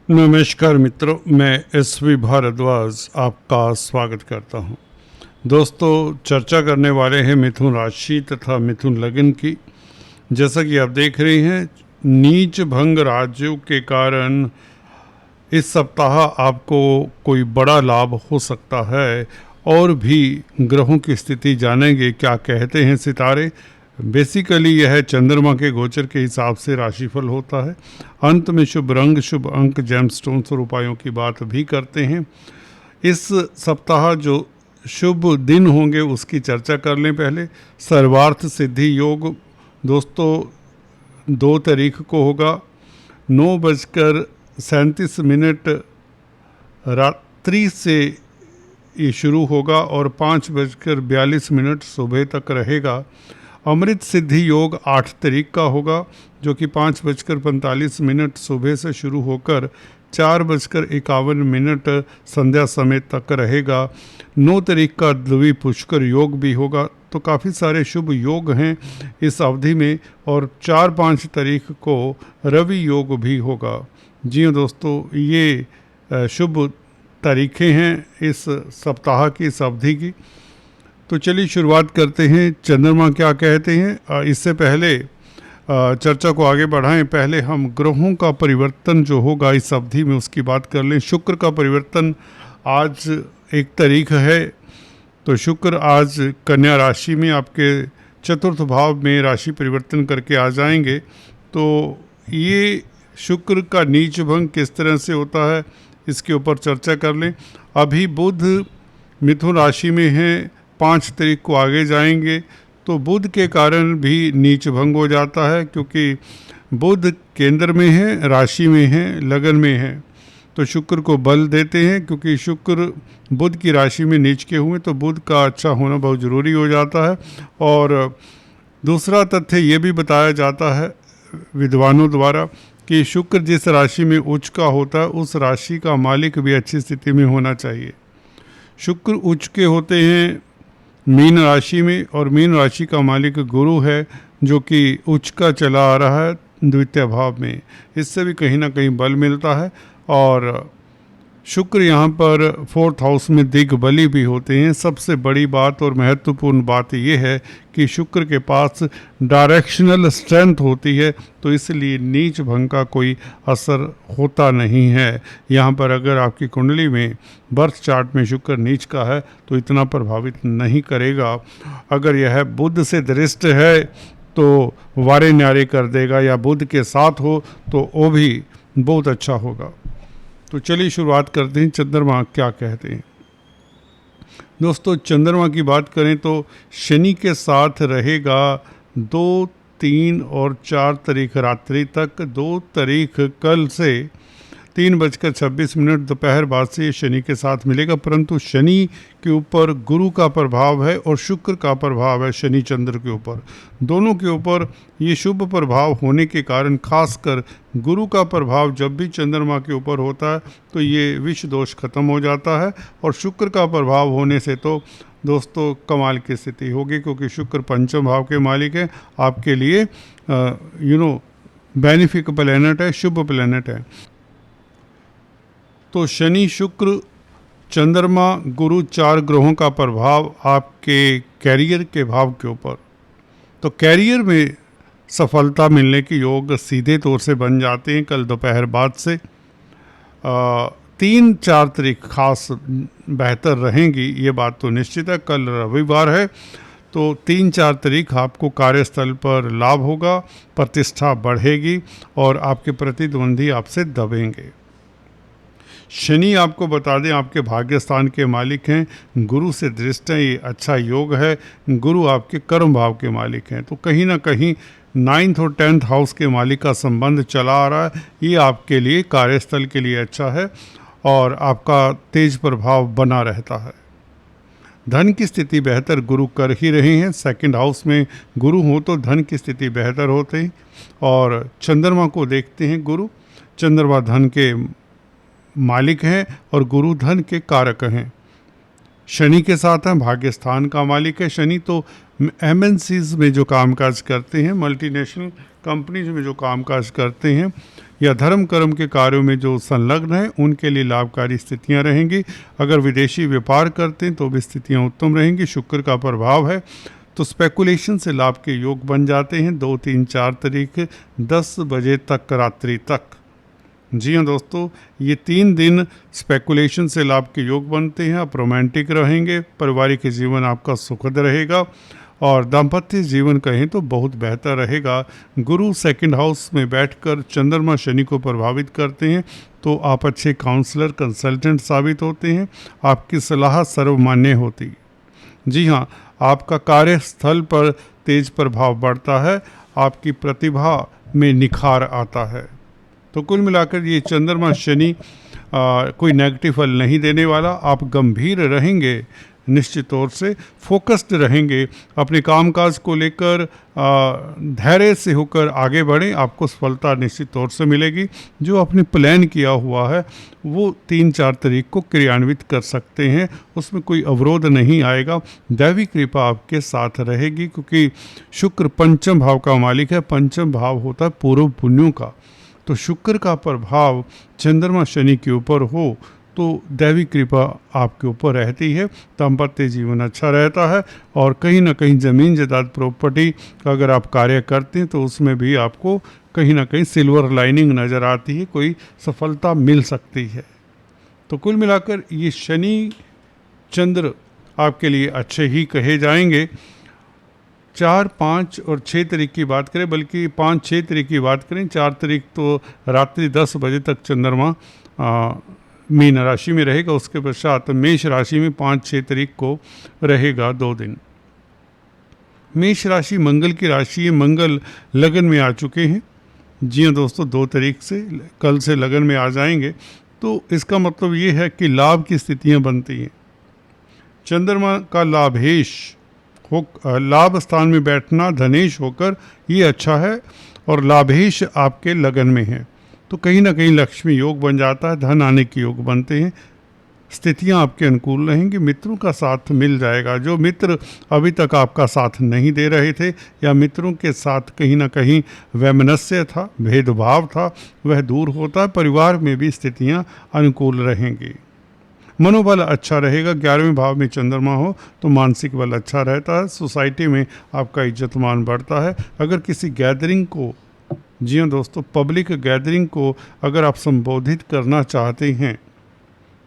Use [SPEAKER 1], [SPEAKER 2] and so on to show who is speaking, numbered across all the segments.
[SPEAKER 1] नमस्कार मित्रों, मैं एसवी भारद्वाज आपका स्वागत करता हूं। दोस्तों, चर्चा करने वाले हैं मिथुन राशि तथा मिथुन लग्न की। जैसा कि आप देख रहे हैं, नीच भंग राजयोग के कारण इस सप्ताह आपको कोई बड़ा लाभ हो सकता है। और भी ग्रहों की स्थिति जानेंगे, क्या कहते हैं सितारे। बेसिकली यह चंद्रमा के गोचर के हिसाब से राशिफल होता है। अंत में शुभ रंग, शुभ अंक, जेमस्टोन्स और उपायों की बात भी करते हैं। इस सप्ताह जो शुभ दिन होंगे उसकी चर्चा कर लें। पहले सर्वार्थ सिद्धि योग दोस्तों 2 तारीख को होगा। 9:37 रात्रि से ये शुरू होगा और 5:42 सुबह तक रहेगा। अमृत सिद्धि योग 8 तारीख का होगा, जो कि 5:45 सुबह से शुरू होकर 4:51 संध्या समय तक रहेगा। 9 तारीख का द्विवी पुष्कर योग भी होगा। तो काफ़ी सारे शुभ योग हैं इस अवधि में। और 4-5 तारीख को रवि योग भी होगा। जी हाँ दोस्तों, ये शुभ तारीखें हैं इस सप्ताह की, इस अवधि की। तो चलिए शुरुआत करते हैं। चंद्रमा क्या कहते हैं, इससे पहले चर्चा को आगे बढ़ाएं। पहले हम ग्रहों का परिवर्तन जो होगा इस अवधि में उसकी बात कर लें। शुक्र का परिवर्तन आज 1 तारीख है। तो शुक्र आज कन्या राशि में आपके चतुर्थ भाव में राशि परिवर्तन करके आ जाएंगे। तो ये शुक्र का नीच भंग किस तरह से होता है इसके ऊपर चर्चा कर लें। अभी बुध मिथुन राशि में है, 5 तारीख को आगे जाएंगे। तो बुध के कारण भी नीच भंग हो जाता है, क्योंकि बुध केंद्र में है, राशि में है, लगन में है। तो शुक्र को बल देते हैं, क्योंकि शुक्र बुध की राशि में नीच के हुए तो बुध का अच्छा होना बहुत ज़रूरी हो जाता है। और दूसरा तथ्य ये भी बताया जाता है विद्वानों द्वारा कि शुक्र जिस राशि में उच्च का होता है उस राशि का मालिक भी अच्छी स्थिति में होना चाहिए। शुक्र उच्च के होते हैं मीन राशि में, और मीन राशि का मालिक गुरु है, जो कि उच्च का चला आ रहा है द्वितीय भाव में। इससे भी कहीं ना कहीं बल मिलता है। और शुक्र यहाँ पर 4th हाउस में दिग्बली भी होते हैं। सबसे बड़ी बात और महत्वपूर्ण बात यह है कि शुक्र के पास डायरेक्शनल स्ट्रेंथ होती है, तो इसलिए नीच भंग का कोई असर होता नहीं है। यहाँ पर अगर आपकी कुंडली में बर्थ चार्ट में शुक्र नीच का है तो इतना प्रभावित नहीं करेगा। अगर यह बुध से दृष्ट है तो वारे न्यारे कर देगा, या बुध के साथ हो तो वो भी बहुत अच्छा होगा। तो चलिए शुरुआत करते हैं। चंद्रमा क्या कहते हैं दोस्तों। चंद्रमा की बात करें तो शनि के साथ रहेगा 2, 3 और 4 तारीख रात्रि तक। 2 तारीख कल से 3:26 दोपहर बाद से शनि के साथ मिलेगा। परंतु शनि के ऊपर गुरु का प्रभाव है और शुक्र का प्रभाव है शनि चंद्र के ऊपर। दोनों के ऊपर ये शुभ प्रभाव होने के कारण, खासकर गुरु का प्रभाव जब भी चंद्रमा के ऊपर होता है तो ये विष दोष खत्म हो जाता है। और शुक्र का प्रभाव होने से तो दोस्तों कमाल की स्थिति होगी, क्योंकि शुक्र पंचम भाव के मालिक है, आपके लिए बेनिफिक प्लैनेट है, शुभ प्लैनेट है। तो शनि, शुक्र, चंद्रमा, गुरु, 4 ग्रहों का प्रभाव आपके कैरियर के भाव के ऊपर। तो कैरियर में सफलता मिलने के योग सीधे तौर से बन जाते हैं कल दोपहर बाद से। 3-4 तारीख खास बेहतर रहेंगी, ये बात तो निश्चित है। कल रविवार है, तो 3-4 तारीख आपको कार्यस्थल पर लाभ होगा, प्रतिष्ठा बढ़ेगी और आपके प्रतिद्वंदी आपसे दबेंगे। शनि आपको बता दें आपके भाग्य स्थान के मालिक हैं, गुरु से दृष्ट हैं, ये अच्छा योग है। गुरु आपके कर्म भाव के मालिक हैं, तो कहीं ना कहीं 9th और 10th हाउस के मालिक का संबंध चला आ रहा है। ये आपके लिए कार्यस्थल के लिए अच्छा है और आपका तेज प्रभाव बना रहता है। धन की स्थिति बेहतर गुरु कर ही रहे हैं। 2nd हाउस में गुरु हो तो धन की स्थिति बेहतर होते हैं। और चंद्रमा को देखते हैं गुरु, चंद्रमा धन के मालिक हैं और गुरु धन के कारक हैं। शनि के साथ हैं, भाग्य स्थान का मालिक है शनि। तो MNCs में जो कामकाज करते हैं, मल्टीनेशनल कंपनीज में जो कामकाज करते हैं, या धर्म कर्म के कार्यों में जो संलग्न हैं उनके लिए लाभकारी स्थितियां रहेंगी। अगर विदेशी व्यापार करते हैं तो भी स्थितियां उत्तम रहेंगी। शुक्र का प्रभाव है तो स्पेकुलेशन से लाभ के योग बन जाते हैं 2, 3, 4 तारीख 10 बजे तक रात्रि तक। जी हाँ दोस्तों, ये 3 दिन स्पेकुलेशन से लाभ के योग बनते हैं। आप रोमांटिक रहेंगे, पारिवारिक जीवन आपका सुखद रहेगा और दाम्पत्य जीवन कहें तो बहुत बेहतर रहेगा। गुरु सेकंड हाउस में बैठकर चंद्रमा शनि को प्रभावित करते हैं तो आप अच्छे काउंसलर कंसल्टेंट साबित होते हैं। आपकी सलाह सर्वमान्य होती। जी हाँ, आपका कार्यस्थल पर तेज प्रभाव बढ़ता है, आपकी प्रतिभा में निखार आता है। तो कुल मिलाकर ये चंद्रमा शनि कोई नेगेटिव फल नहीं देने वाला। आप गंभीर रहेंगे, निश्चित तौर से फोकस्ड रहेंगे, अपने कामकाज को लेकर धैर्य से होकर आगे बढ़ें, आपको सफलता निश्चित तौर से मिलेगी। जो आपने प्लान किया हुआ है वो 3-4 तारीख को क्रियान्वित कर सकते हैं, उसमें कोई अवरोध नहीं आएगा। दैवी कृपा आपके साथ रहेगी क्योंकि शुक्र पंचम भाव का मालिक है। पंचम भाव होता है पूर्व पुण्यों का, तो शुक्र का प्रभाव चंद्रमा शनि के ऊपर हो तो दैवी कृपा आपके ऊपर रहती है। दाम्पत्य जीवन अच्छा रहता है और कहीं ना कहीं ज़मीन जायदाद प्रॉपर्टी का अगर आप कार्य करते हैं तो उसमें भी आपको कहीं ना कहीं सिल्वर लाइनिंग नज़र आती है, कोई सफलता मिल सकती है। तो कुल मिलाकर ये शनि चंद्र आपके लिए अच्छे ही कहे जाएंगे। 4, 5 और 6 तारीख की बात करें, बल्कि 5, 6 तारीख की बात करें, 4 तारीख तो रात्रि 10 बजे तक चंद्रमा मीन राशि में रहेगा। उसके पश्चात मेष राशि में 5-6 तारीख को रहेगा 2 दिन। मेष राशि मंगल की राशि है, मंगल लगन में आ चुके हैं। जी हाँ दोस्तों, 2 तारीख से कल से लगन में आ जाएंगे। तो इसका मतलब ये है कि लाभ की स्थितियाँ बनती हैं। चंद्रमा का लाभेश हो, लाभ स्थान में बैठना धनेश होकर ये अच्छा है और लाभेश आपके लगन में है तो कहीं ना कहीं लक्ष्मी योग बन जाता है, धन आने के योग बनते हैं, स्थितियां आपके अनुकूल रहेंगी, मित्रों का साथ मिल जाएगा। जो मित्र अभी तक आपका साथ नहीं दे रहे थे या मित्रों के साथ कहीं ना कहीं वैमनस्य था, भेदभाव था, वह दूर होता है। परिवार में भी स्थितियां अनुकूल रहेंगी, मनोबल अच्छा रहेगा। 11वें भाव में चंद्रमा हो तो मानसिक बल अच्छा रहता है, सोसाइटी में आपका इज्जत मान बढ़ता है। अगर किसी गैदरिंग को, जी हाँ दोस्तों, पब्लिक गैदरिंग को अगर आप संबोधित करना चाहते हैं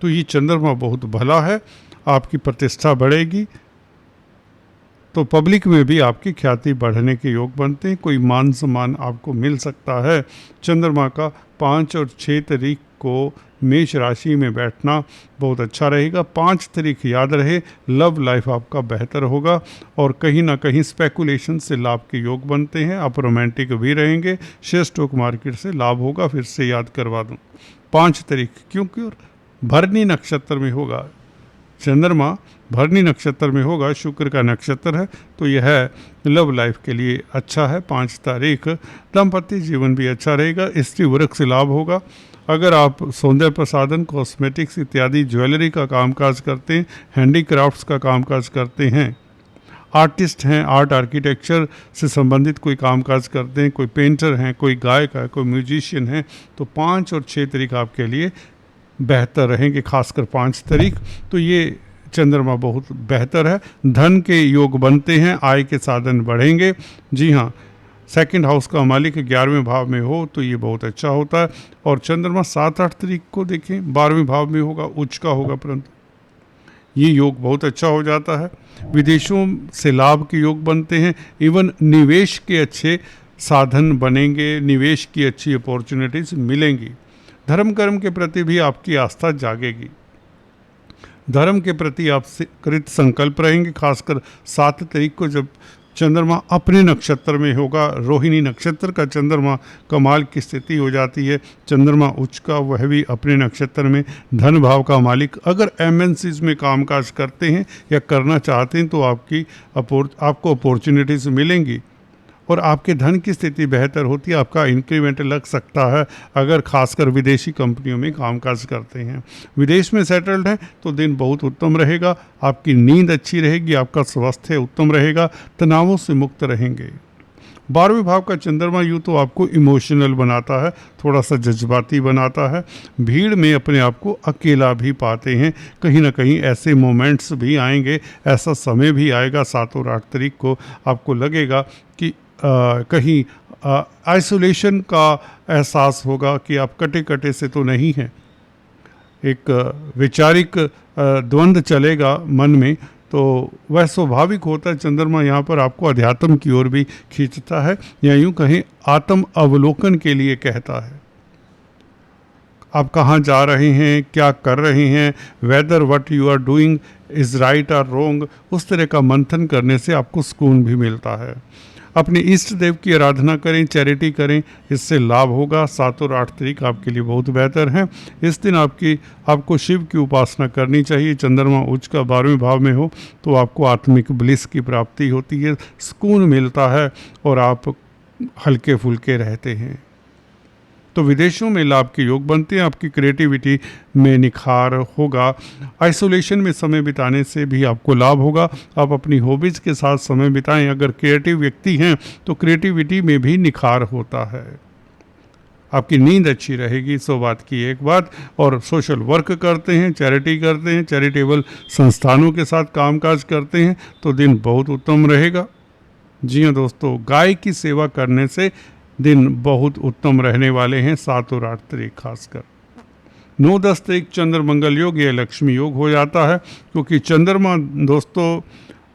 [SPEAKER 1] तो ये चंद्रमा बहुत भला है, आपकी प्रतिष्ठा बढ़ेगी तो पब्लिक में भी आपकी ख्याति बढ़ने के योग बनते हैं, कोई मान सम्मान आपको मिल सकता है। चंद्रमा का 5 और 6 तारीख को मेष राशि में बैठना बहुत अच्छा रहेगा। 5 तारीख याद रहे, लव लाइफ आपका बेहतर होगा और कहीं ना कहीं स्पेकुलेशन से लाभ के योग बनते हैं। आप रोमांटिक भी रहेंगे, शेयर स्टॉक मार्केट से लाभ होगा। फिर से याद करवा दूं, 5 तारीख क्योंकि भरनी नक्षत्र में होगा, चंद्रमा भरनी नक्षत्र में होगा, शुक्र का नक्षत्र है तो यह लव लाइफ के लिए अच्छा है। 5 तारीख दाम्पत्य जीवन भी अच्छा रहेगा, स्त्री वर्ग से लाभ होगा। अगर आप सौंदर्य प्रसाधन, कॉस्मेटिक्स इत्यादि ज्वेलरी का कामकाज करते हैं, हैंडीक्राफ्ट्स का कामकाज करते हैं, आर्टिस्ट हैं, आर्ट आर्किटेक्चर से संबंधित कोई कामकाज करते हैं, कोई पेंटर हैं, कोई गायक है, कोई म्यूजिशियन है, तो 5 और 6 तारीख आपके लिए बेहतर रहेंगे। खासकर 5 तारीख तो ये चंद्रमा बहुत बेहतर है। धन के योग बनते हैं, आय के साधन बढ़ेंगे। जी हाँ, सेकंड हाउस का मालिक 11वें भाव में हो तो ये बहुत अच्छा होता है। और चंद्रमा 7-8 तारीख को देखें 12वें भाव में होगा, उच्च का होगा, परंतु ये योग बहुत अच्छा हो जाता है। विदेशों से लाभ के योग बनते हैं, इवन निवेश के अच्छे साधन बनेंगे, निवेश की अच्छी अपॉर्चुनिटीज मिलेंगी। धर्म कर्म के प्रति भी आपकी आस्था जागेगी, धर्म के प्रति आप कृत संकल्प रहेंगे। खासकर 7 तारीख को जब चंद्रमा अपने नक्षत्र में होगा, रोहिणी नक्षत्र का चंद्रमा कमाल की स्थिति हो जाती है। चंद्रमा उच्च का, वह भी अपने नक्षत्र में, धन भाव का मालिक। अगर एमएनसीज में कामकाज करते हैं या करना चाहते हैं तो आपको अपॉर्चुनिटीज मिलेंगी और आपके धन की स्थिति बेहतर होती है, आपका इंक्रीमेंट लग सकता है अगर खासकर विदेशी कंपनियों में कामकाज करते हैं। विदेश में सेटल्ड हैं तो दिन बहुत उत्तम रहेगा, आपकी नींद अच्छी रहेगी, आपका स्वास्थ्य उत्तम रहेगा, तनावों से मुक्त रहेंगे। 12वें भाव का चंद्रमा यूँ तो आपको इमोशनल बनाता है, थोड़ा सा जज्बाती बनाता है, भीड़ में अपने आप को अकेला भी पाते हैं। कहीं ना कहीं ऐसे मोमेंट्स भी आएंगे, ऐसा समय भी आएगा 7 और 8 तारीख को आपको लगेगा कि कहीं आइसोलेशन का एहसास होगा कि आप कटे कटे से तो नहीं हैं। एक वैचारिक द्वंद्व चलेगा मन में, तो वह स्वाभाविक होता है। चंद्रमा यहाँ पर आपको अध्यात्म की ओर भी खींचता है, या यूँ कहें आत्म अवलोकन के लिए कहता है। आप कहाँ जा रहे हैं, क्या कर रहे हैं, whether what you are doing is right और रॉन्ग, उस तरह का मंथन करने से आपको सुकून भी मिलता है। अपने इष्ट देव की आराधना करें, चैरिटी करें, इससे लाभ होगा। 7 और 8 तारीख आपके लिए बहुत बेहतर हैं। इस दिन आपको शिव की उपासना करनी चाहिए। चंद्रमा उच्च का 12वें भाव में हो तो आपको आत्मिक ब्लिस की प्राप्ति होती है, सुकून मिलता है और आप हल्के फुल्के रहते हैं। तो विदेशों में लाभ के योग बनते हैं, आपकी क्रिएटिविटी में निखार होगा। आइसोलेशन में समय बिताने से भी आपको लाभ होगा। आप अपनी हॉबीज़ के साथ समय बिताएं। अगर क्रिएटिव व्यक्ति हैं तो क्रिएटिविटी में भी निखार होता है। आपकी नींद अच्छी रहेगी, सो बात की एक बात। और सोशल वर्क करते हैं, चैरिटी करते हैं, चैरिटेबल संस्थानों के साथ कामकाज करते हैं तो दिन बहुत उत्तम रहेगा। जी हाँ दोस्तों, गाय की सेवा करने से दिन बहुत उत्तम रहने वाले हैं 7 और 8 तारीख खासकर। 9-10 तारीख चंद्र मंगल योग, यह लक्ष्मी योग हो जाता है, क्योंकि चंद्रमा दोस्तों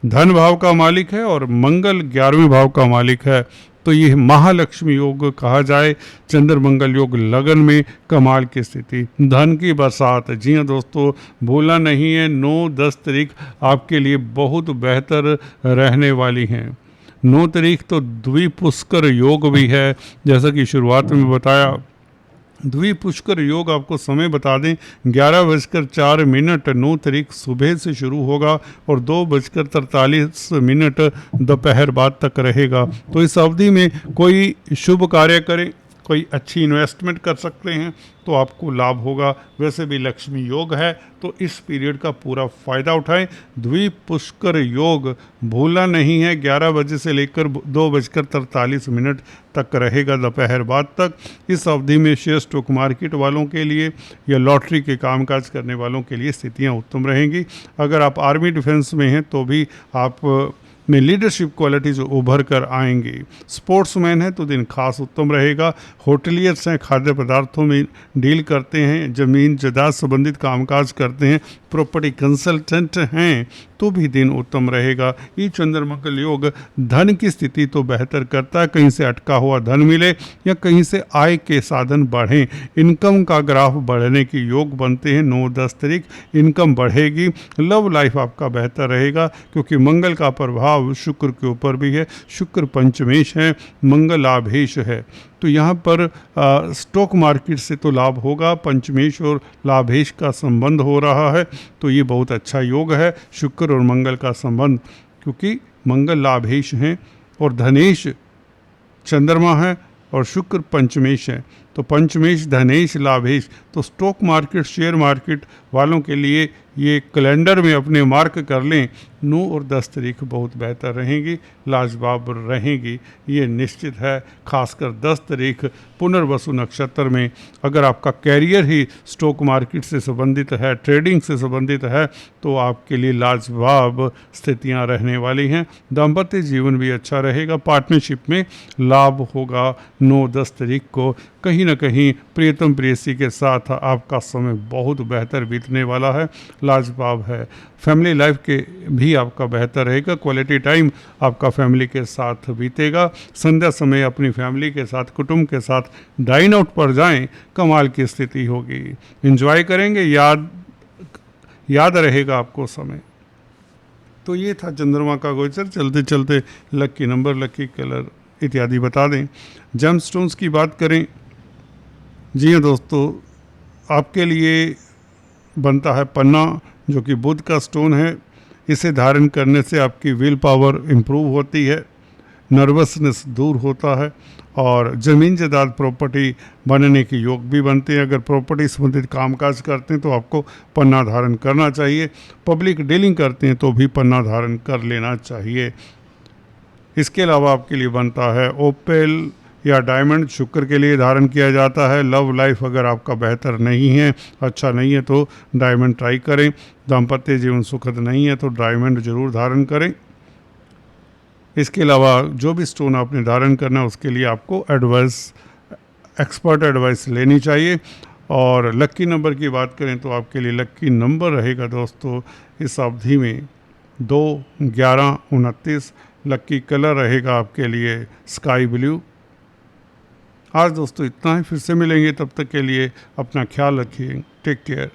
[SPEAKER 1] धन भाव का मालिक है और मंगल 11वें भाव का मालिक है। तो ये महालक्ष्मी योग कहा जाए। चंद्र मंगल योग लगन में कमाल की स्थिति, धन की बरसात। जी हाँ दोस्तों, भूलना नहीं है, 9-10 तारीख आपके लिए बहुत बेहतर रहने वाली हैं। 9 तारीख तो द्विपुष्कर योग भी है, जैसा कि शुरुआत में बताया। द्विपुष्कर योग आपको समय बता दें, 11:04 9 तारीख सुबह से शुरू होगा और 2:43 दोपहर बाद तक रहेगा। तो इस अवधि में कोई शुभ कार्य करें, कोई अच्छी इन्वेस्टमेंट कर सकते हैं तो आपको लाभ होगा। वैसे भी लक्ष्मी योग है तो इस पीरियड का पूरा फ़ायदा उठाएं। द्विपुष्कर योग भूलना नहीं है, 11 बजे से लेकर 2:43 तक रहेगा दोपहर बाद तक। इस अवधि में शेयर स्टॉक मार्केट वालों के लिए या लॉटरी के कामकाज करने वालों के लिए स्थितियाँ उत्तम रहेंगी। अगर आप आर्मी डिफेंस में हैं तो भी आप में लीडरशिप क्वालिटीज उभर कर आएंगी। स्पोर्ट्समैन है तो दिन खास उत्तम रहेगा। होटलियर्स हैं, खाद्य पदार्थों में डील करते हैं, ज़मीन जायदाद संबंधित कामकाज करते हैं, प्रॉपर्टी कंसल्टेंट हैं तो भी दिन उत्तम रहेगा। ये चंद्रमंगल योग धन की स्थिति तो बेहतर करता है, कहीं से अटका हुआ धन मिले या कहीं से आय के साधन बढ़ें, इनकम का ग्राफ बढ़ने के योग बनते हैं। 9-10 तारीख इनकम बढ़ेगी। लव लाइफ आपका बेहतर रहेगा क्योंकि मंगल का प्रभाव शुक्र के ऊपर भी है। शुक्र पंचमेश है, मंगल आभेश है, तो यहाँ पर स्टॉक मार्केट से तो लाभ होगा। पंचमेश और लाभेश का संबंध हो रहा है तो ये बहुत अच्छा योग है, शुक्र और मंगल का संबंध, क्योंकि मंगल लाभेश हैं और धनेश चंद्रमा है और शुक्र पंचमेश है। तो पंचमेश धनेश लाभेश, तो स्टॉक मार्केट शेयर मार्केट वालों के लिए ये कैलेंडर में अपने मार्क कर लें। 9 और 10 तारीख बहुत बेहतर रहेंगी, लाजवाब रहेंगी, ये निश्चित है। खासकर 10 तारीख पुनर्वसु नक्षत्र में अगर आपका कैरियर ही स्टॉक मार्केट से संबंधित है, ट्रेडिंग से संबंधित है तो आपके लिए लाजवाब स्थितियां रहने वाली हैं। दाम्पत्य जीवन भी अच्छा रहेगा, पार्टनरशिप में लाभ होगा। 9-10 तारीख को कहीं ना कहीं प्रियतम प्रेयसी के साथ आपका समय बहुत बेहतर बीतने वाला है, लाजवाब है। फैमिली लाइफ के भी आपका बेहतर रहेगा, क्वालिटी टाइम आपका फैमिली के साथ बीतेगा। संध्या समय अपनी फैमिली के साथ, कुटुंब के साथ डाइन आउट पर जाएं, कमाल की स्थिति होगी, एंजॉय करेंगे, याद रहेगा आपको समय। तो ये था चंद्रमा का गोचर। चलते चलते लकी नंबर, लकी कलर इत्यादि बता दें। जेम स्टोन्स की बात करें, जी हाँ दोस्तों, आपके लिए बनता है पन्ना, जो कि बुध का स्टोन है। इसे धारण करने से आपकी विल पावर इम्प्रूव होती है, नर्वसनेस दूर होता है और ज़मीन जायदाद प्रॉपर्टी बनने के योग भी बनते हैं। अगर प्रॉपर्टी संबंधित कामकाज करते हैं तो आपको पन्ना धारण करना चाहिए। पब्लिक डीलिंग करते हैं तो भी पन्ना धारण कर लेना चाहिए। इसके अलावा आपके लिए बनता है ओपेल या डायमंड, शुक्र के लिए धारण किया जाता है। लव लाइफ अगर आपका बेहतर नहीं है, अच्छा नहीं है, तो डायमंड ट्राई करें। दाम्पत्य जीवन सुखद नहीं है तो डायमंड जरूर धारण करें। इसके अलावा जो भी स्टोन आपने धारण करना है उसके लिए आपको एक्सपर्ट एडवाइस लेनी चाहिए। और लक्की नंबर की बात करें तो आपके लिए लक्की नंबर रहेगा दोस्तों इस अवधि में 2, 11, 29। लक्की कलर रहेगा आपके लिए स्काई ब्लू। आज दोस्तों इतना ही, फिर से मिलेंगे, तब तक के लिए अपना ख्याल रखिए। Take care.